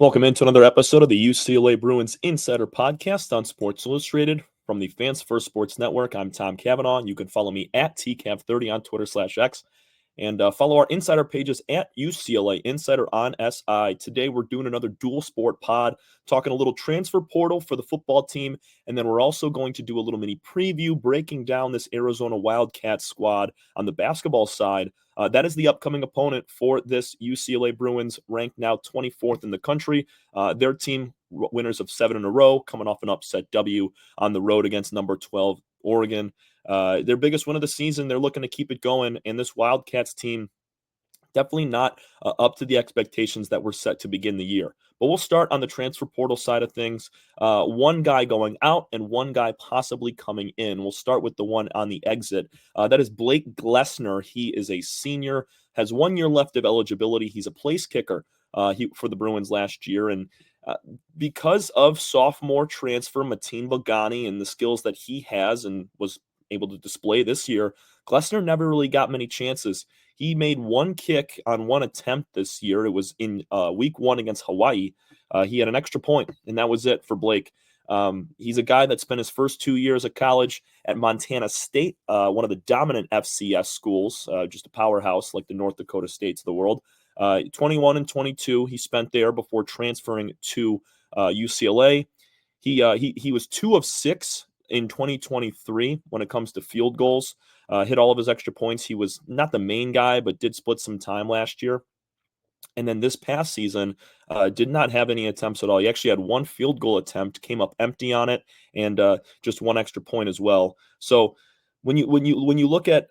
Welcome into another episode of the UCLA Bruins Insider Podcast on Sports Illustrated from the Fans First Sports Network. I'm Tom Cavanaugh. You can follow me at TCAV30 on Twitter/X and follow our insider pages at UCLA Insider on SI. Today we're doing another dual sport pod, talking a little transfer portal for the football team, and then we're also going to do a little mini preview, breaking down this Arizona Wildcats squad on the basketball side. That is the upcoming opponent for this UCLA Bruins, ranked now 24th in the country. Their team, winners of 7 in a row, coming off an upset W on the road against number 12 Oregon. Their biggest win of the season. They're looking to keep it going, and this Wildcats team definitely not up to the expectations that were set to begin the year. But we'll start on the transfer portal side of things. One guy going out and one guy possibly coming in. We'll start with the one on the exit. That is Blake Glessner. He is a senior, has 1 year left of eligibility. He's a place kicker for the Bruins last year. And because of sophomore transfer Mateen Bogani and the skills that he has and was able to display this year, Glessner never really got many chances. He made one kick on one attempt this year. It was in week 1 against Hawaii. He had an extra point, and that was it for Blake. He's a guy that spent his first 2 years of college at Montana State, one of the dominant FCS schools, just a powerhouse like the North Dakota States of the world. 21 and 22 he spent there before transferring to UCLA. He was 2 of 6 in 2023 when it comes to field goals. Hit all of his extra points. He was not the main guy, but did split some time last year. And then this past season, did not have any attempts at all. He actually had 1 field goal attempt, came up empty on it, and just 1 extra point as well. So when you look at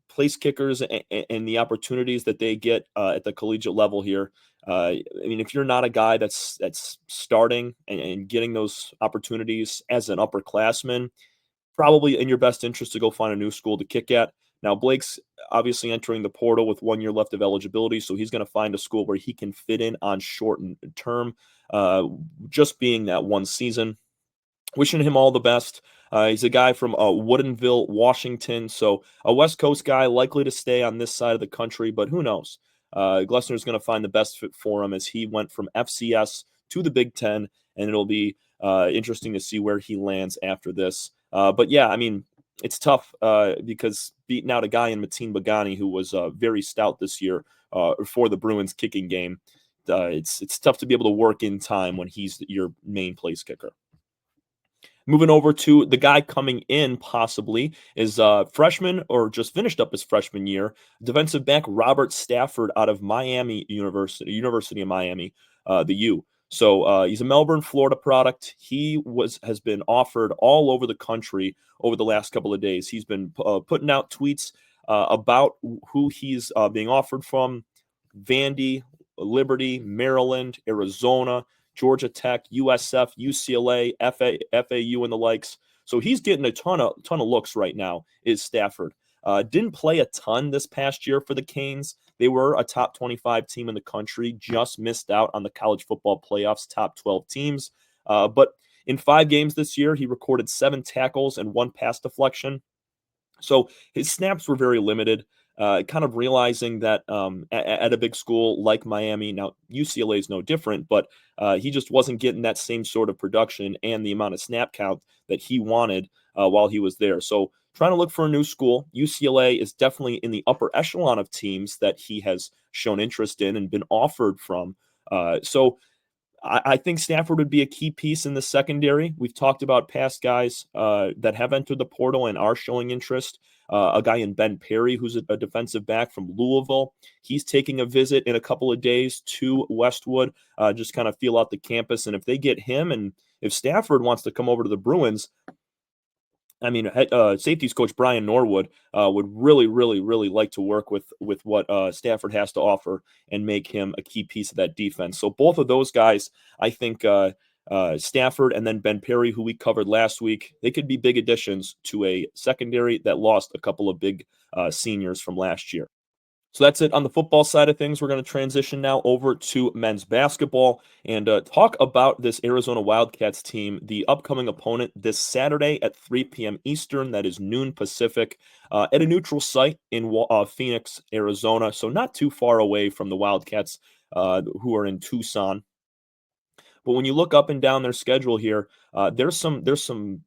place kickers and the opportunities that they get at the collegiate level here, I mean, if you're not a guy that's starting and getting those opportunities as an upperclassman, probably in your best interest to go find a new school to kick at. Now, Blake's obviously entering the portal with 1 year left of eligibility, so he's going to find a school where he can fit in on short term, just being that 1 season. Wishing him all the best. He's a guy from Woodinville, Washington, so a West Coast guy, likely to stay on this side of the country, but who knows? Glessner is going to find the best fit for him as he went from FCS to the Big Ten, and it'll be interesting to see where he lands after this. But yeah, I mean, it's tough because beating out a guy in Mateen Bogani who was very stout this year for the Bruins kicking game, it's tough to be able to work in time when he's your main place kicker. Moving over to the guy coming in possibly is freshman or just finished up his freshman year, defensive back Robert Stafford out of Miami University of Miami, the U. So he's a Melbourne, Florida product. He has been offered all over the country over the last couple of days. He's been putting out tweets about who he's being offered from: Vandy, Liberty, Maryland, Arizona, Georgia Tech, USF, UCLA, FAU, and the likes. So he's getting a ton of looks right now, is Stafford. Didn't play a ton this past year for the Canes. They were a top 25 team in the country, just missed out on the college football playoffs, top 12 teams. But in 5 games this year, he recorded 7 tackles and 1 pass deflection. So his snaps were very limited. Kind of realizing that at a big school like Miami, now UCLA is no different, but he just wasn't getting that same sort of production and the amount of snap count that he wanted while he was there. So trying to look for a new school. UCLA is definitely in the upper echelon of teams that he has shown interest in and been offered from. So I think Stafford would be a key piece in the secondary. We've talked about past guys that have entered the portal and are showing interest. A guy in Ben Perry, who's a defensive back from Louisville. He's taking a visit in a couple of days to Westwood, just kind of feel out the campus. And if they get him, and if Stafford wants to come over to the Bruins, I mean, safeties coach Brian Norwood would really, really, really like to work with what Stafford has to offer and make him a key piece of that defense. So both of those guys, I think Stafford and then Ben Perry, who we covered last week, they could be big additions to a secondary that lost a couple of big seniors from last year. So that's it on the football side of things. We're going to transition now over to men's basketball and talk about this Arizona Wildcats team, the upcoming opponent this Saturday at 3 p.m. Eastern. That is noon Pacific at a neutral site in Phoenix, Arizona. So not too far away from the Wildcats' who are in Tucson. But when you look up and down their schedule here, there's some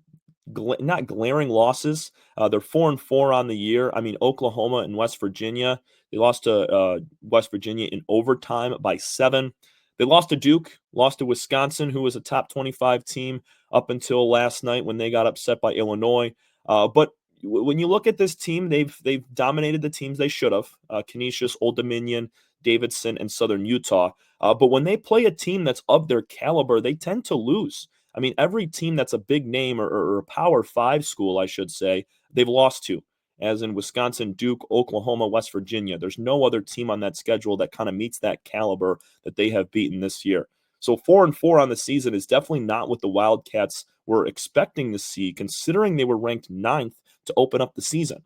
not glaring losses. They're 4-4 on the year. I mean, Oklahoma and West Virginia. They lost to West Virginia in overtime by 7. They lost to Duke, lost to Wisconsin, who was a top 25 team up until last night when they got upset by Illinois. But when you look at this team, they've dominated the teams they should have. Canisius, Old Dominion, Davidson, and Southern Utah. But when they play a team that's of their caliber, they tend to lose. I mean, every team that's a big name or a Power 5 school, I should say, they've lost to, as in Wisconsin, Duke, Oklahoma, West Virginia. There's no other team on that schedule that kind of meets that caliber that they have beaten this year. So 4-4 on the season is definitely not what the Wildcats were expecting to see, considering they were ranked 9th to open up the season.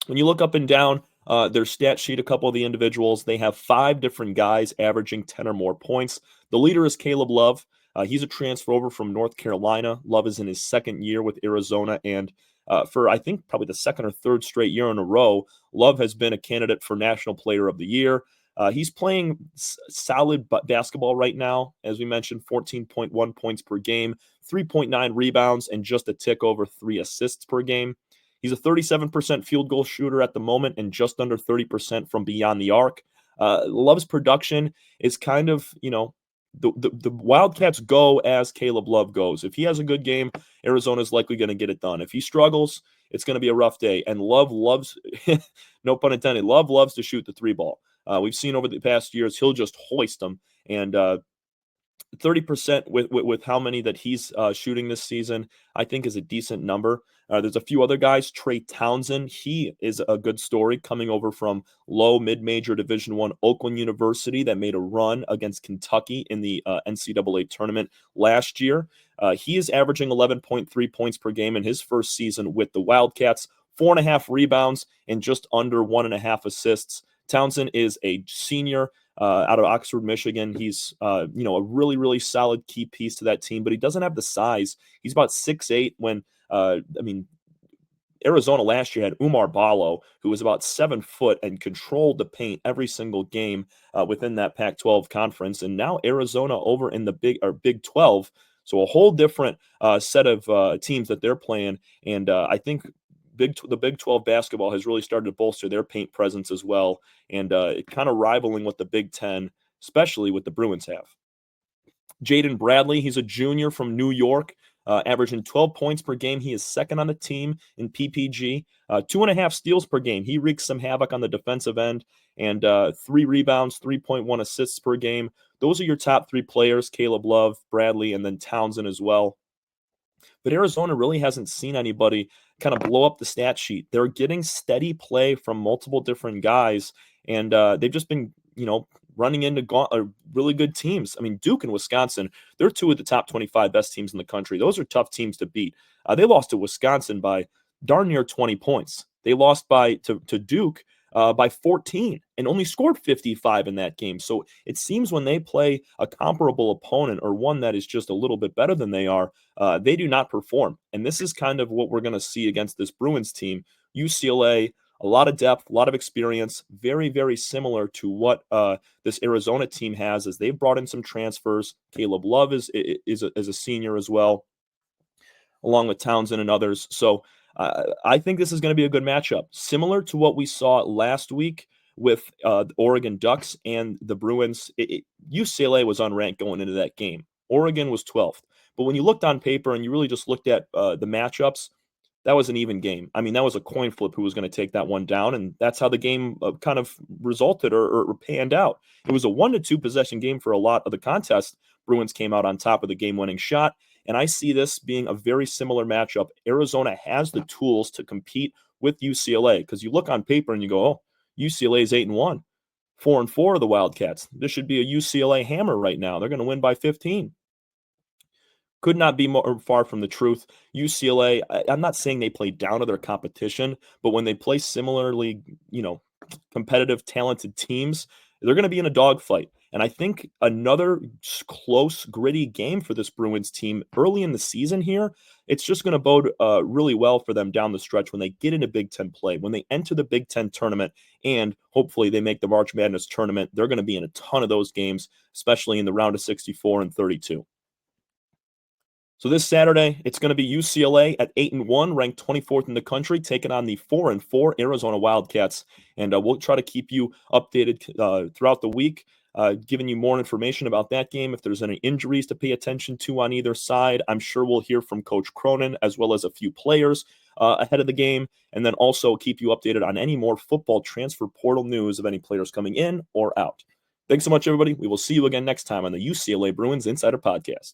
When you look up and down their stat sheet, a couple of the individuals, they have 5 different guys averaging 10 or more points. The leader is Caleb Love. He's a transfer over from North Carolina. Love is in his second year with Arizona, and for I think probably the second or third straight year in a row, Love has been a candidate for National Player of the Year. He's playing solid basketball right now. As we mentioned, 14.1 points per game, 3.9 rebounds, and just a tick over 3 assists per game. He's a 37% field goal shooter at the moment and just under 30% from beyond the arc. Love's production is kind of, the Wildcats go as Caleb Love goes. If he has a good game, Arizona's likely going to get it done. If he struggles, it's going to be a rough day. And Love loves, no pun intended, Love loves to shoot the 3 ball. We've seen over the past years, he'll just hoist them. And 30% with how many that he's shooting this season, I think is a decent number. There's a few other guys. Trey Townsend, he is a good story coming over from low mid-major Division I Oakland University that made a run against Kentucky in the NCAA tournament last year. He is averaging 11.3 points per game in his first season with the Wildcats, 4.5 rebounds, and just under 1.5 assists. Townsend is a senior out of Oxford, Michigan. He's a really, really solid key piece to that team, but he doesn't have the size. He's about 6'8", when Arizona last year had Umar Ballo, who was about 7 foot and controlled the paint every single game within that Pac-12 conference. And now Arizona over in the Big 12, so a whole different set of teams that they're playing. And I think the Big 12 basketball has really started to bolster their paint presence as well, and kind of rivaling what the Big 10, especially what the Bruins have. Jaden Bradley, he's a junior from New York, averaging 12 points per game. He is second on the team in PPG, 2.5 steals per game. He wreaks some havoc on the defensive end, and 3 rebounds, 3.1 assists per game. Those are your top 3 players: Caleb Love, Bradley, and then Townsend as well. But Arizona really hasn't seen anybody kind of blow up the stat sheet. They're getting steady play from multiple different guys, and they've just been, running into really good teams. I mean, Duke and Wisconsin, they're 2 of the top 25 best teams in the country. Those are tough teams to beat. They lost to Wisconsin by darn near 20 points. They lost to Duke by 14 and only scored 55 in that game. So it seems when they play a comparable opponent or one that is just a little bit better than they are, they do not perform. And this is kind of what we're going to see against this Bruins team. UCLA, a lot of depth, a lot of experience, very, very similar to what this Arizona team has, as they've brought in some transfers. Caleb Love is a senior as well, along with Townsend and others. So I think this is going to be a good matchup, similar to what we saw last week with the Oregon Ducks and the Bruins. UCLA was unranked going into that game. Oregon was 12th. But when you looked on paper and you really just looked at the matchups, that was an even game. I mean, that was a coin flip who was going to take that one down, and that's how the game kind of resulted or panned out. It was a 1-2 possession game for a lot of the contest. Bruins came out on top of the game-winning shot, and I see this being a very similar matchup. Arizona has the tools to compete with UCLA, because you look on paper and you go, oh, UCLA is 8-1, 4-4 of the Wildcats. This should be a UCLA hammer right now. They're going to win by 15. Could not be more far from the truth. UCLA, I'm not saying they play down to their competition, but when they play similarly, competitive, talented teams, they're going to be in a dogfight. And I think another close, gritty game for this Bruins team early in the season here, it's just going to bode really well for them down the stretch when they get into Big Ten play, when they enter the Big Ten tournament, and hopefully they make the March Madness tournament. They're going to be in a ton of those games, especially in the round of 64 and 32. So this Saturday, it's going to be UCLA at 8-1, ranked 24th in the country, taking on the 4-4 Arizona Wildcats. And we'll try to keep you updated throughout the week, giving you more information about that game. If there's any injuries to pay attention to on either side, I'm sure we'll hear from Coach Cronin as well as a few players ahead of the game. And then also keep you updated on any more football transfer portal news of any players coming in or out. Thanks so much, everybody. We will see you again next time on the UCLA Bruins Insider Podcast.